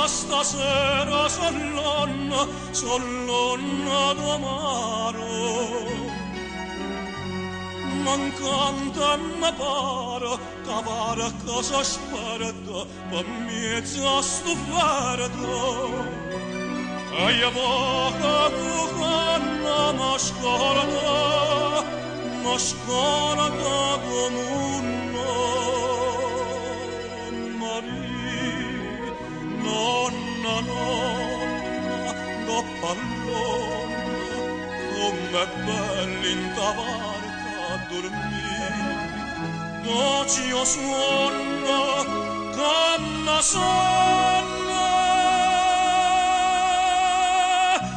stasera sollonna d'amaro. Mancante mi pare che pare cosa sperda per mezzo a stuffarda. E io voglio cucana ma scorda come una Maria, nonna, do pallone, com'è bella in tavarca a dormire. Doci o suona, canna sonna,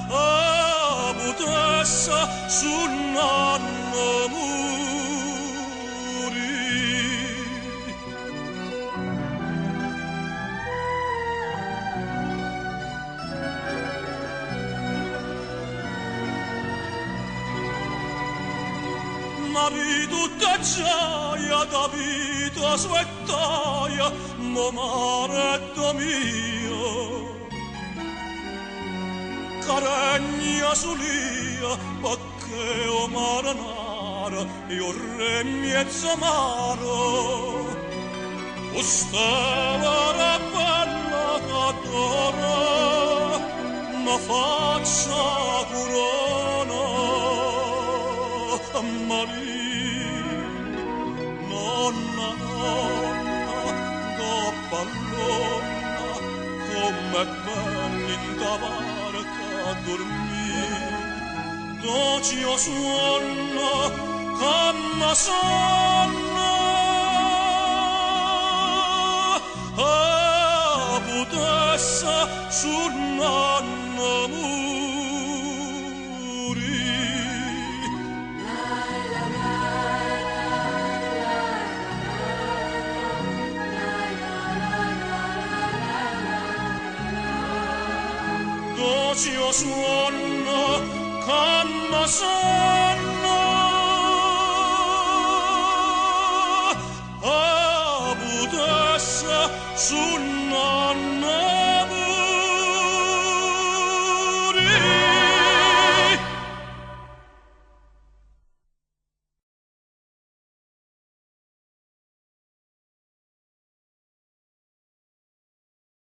a butessa sul nanno muri. Marito te gioia da vita svettaia, mo maretto mio. Caragna sulia, perché o maranara, io re mezzo amaro. Ostava la bella cattora, ma faccia corona. Maria, nonna, do pallona, com'è bella in tavarca a dormire. Doci o suona, canna sonna, a butessa sul nanno muri. Doci o suona, canna sonna,